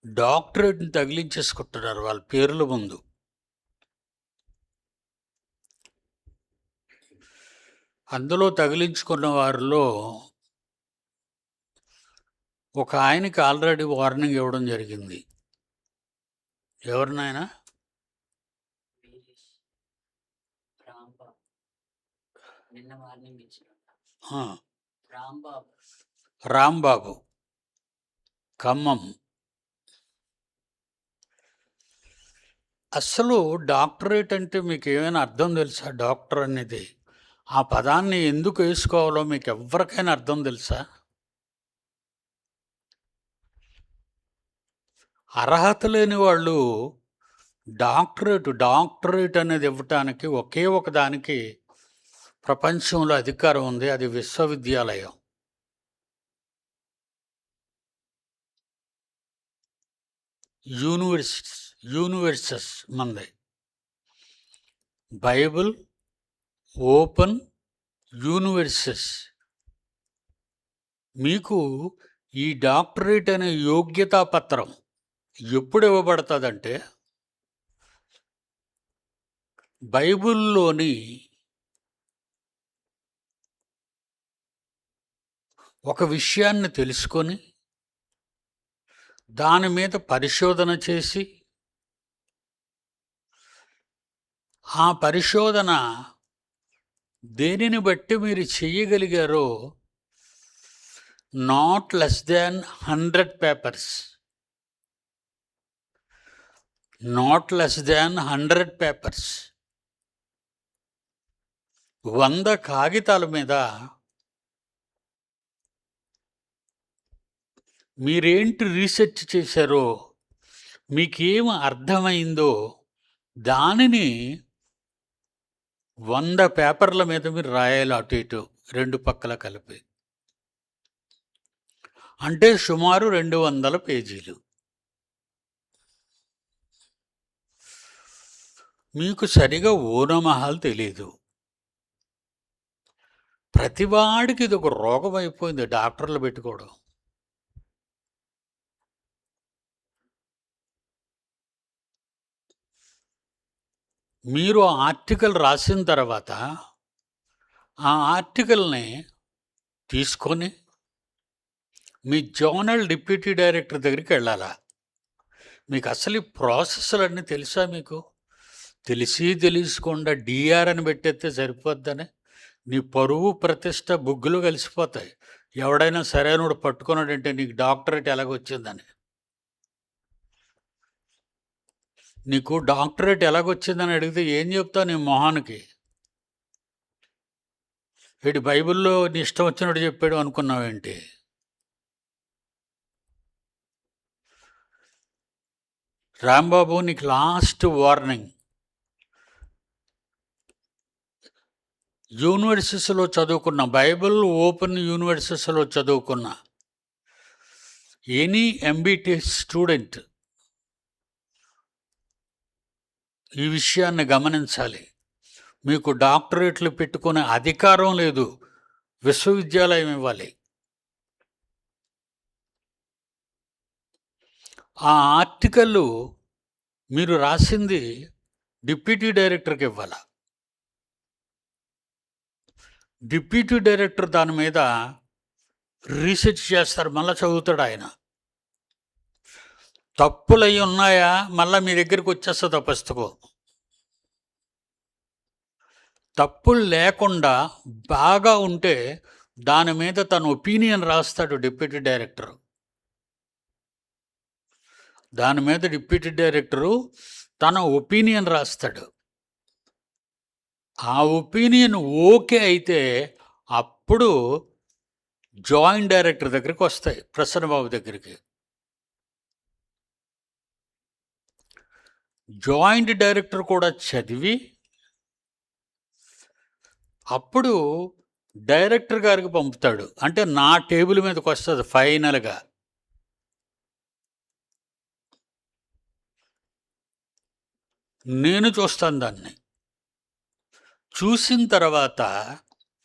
డాక్టరేట్‌ని తగిలించేసుకుంటున్నారు వాళ్ళ పేర్ల ముందు. అందులో తగిలించుకున్న వారిలో ఒక ఆయనకి ఆల్రెడీ వార్నింగ్ ఇవ్వడం జరిగింది. ఎవరు నాయనా? ఆ! రాంబాబు, ఖమ్మం. అస్సలు డాక్టరేట్ అంటే మీకేమైనా అర్థం తెలుసా? డాక్టర్ అనేది ఆ పదాన్ని ఎందుకు వేసుకోవాలో మీకు ఎవ్వరికైనా అర్థం తెలుసా? అర్హత లేని వాళ్ళు డాక్టరేట్ అనేది ఇవ్వటానికి ఒకే ఒక దానికి ప్రపంచంలో అధికారం ఉంది. అది విశ్వవిద్యాలయం. యూనివర్సెస్ మంది. Bible open universes. మీకు ఈ డాక్టరేట్ అనే యోగ్యతా పత్రం ఎప్పుడు ఇవ్వబడుతుందంటే బైబిల్లోని ఒక విషయాన్ని తెలుసుకొని దాని మీద పరిశోధన చేసి ఆ పరిశోధన దేనిని బట్టి మీరు చెయ్యగలిగారో not less than 100 papers, not less than 100 papers, 100 కాగితాల మీద మీరేంటి రీసెర్చ్ చేశారో, మీకేం అర్థమైందో దానిని 100 పేపర్ల మీద మీరు రాయాలి, అటు ఇటు 2 పక్కల కలిపి. అంటే సుమారు 200 పేజీలు. మీకు సరిగా ఓనమహాలు తెలీదు. ప్రతివాడికి ఇది ఒక రోగం అయిపోయింది, డాక్టర్లు పెట్టుకోవడం. మీరు ఆర్టికల్ రాసిన తర్వాత ఆ ఆర్టికల్ని తీసుకొని మీ జోనల్ డిప్యూటీ డైరెక్టర్ దగ్గరికి వెళ్ళాలా? మీకు అసలు ఈ ప్రాసెస్లన్నీ తెలుసా? మీకు తెలుసుకోకుండా డిఆర్ అని పెట్టేస్తే సరిపోద్దని నీ పరువు ప్రతిష్ట బుగ్గులు కలిసిపోతాయి. ఎవడైనా సరైనడు పట్టుకున్నాడంటే నీకు డాక్టరేట్ ఎలాగొచ్చిందని, నీకు డాక్టరేట్ ఎలాగొచ్చిందని అడిగితే ఏం చెప్తావు నీ మొహానికి? వీడి బైబిల్లో నీ ఇష్టం వచ్చినట్టు చెప్పాడు అనుకున్నావేంటి? రాంబాబు, నీకు లాస్ట్ వార్నింగ్. యూనివర్సిటీస్లో చదువుకున్న, బైబిల్ ఓపెన్ యూనివర్సిటీస్లో చదువుకున్న ఎనీ ఎంబీటీ స్టూడెంట్ ఈ విషయాన్ని గమనించాలి. మీకు డాక్టరేట్లు పెట్టుకునే అధికారం లేదు, విశ్వవిద్యాలయం ఇవ్వాలి. ఆ ఆర్టికల్ మీరు రాసింది డిప్యూటీ డైరెక్టర్కి ఇవ్వాలి. డిప్యూటీ డైరెక్టర్ దాని మీద రీసెర్చ్ చేస్తారు, మళ్ళీ చదువుతాడు ఆయన. తప్పులు అవి ఉన్నాయా, మళ్ళీ మీ దగ్గరికి వచ్చేస్తుంది ఆ పుస్తకం. తప్పులు లేకుండా బాగా ఉంటే దాని మీద తన ఒపీనియన్ రాస్తాడు డిప్యూటీ డైరెక్టర్. దాని మీద డిప్యూటీ డైరెక్టరు తన ఒపీనియన్ రాస్తాడు. ఆ ఒపీనియన్ ఓకే అయితే అప్పుడు జాయింట్ డైరెక్టర్ దగ్గరికి వస్తాయి, ప్రసన్నబాబు దగ్గరికి. జాయింట్ డైరెక్టర్ కూడా చదివి అప్పుడు డైరెక్టర్ గారికి పంపుతాడు. అంటే నా టేబుల్ మీదకి వస్తుంది ఫైనల్గా. నేను చూస్తాను దాన్ని. చూసిన తర్వాత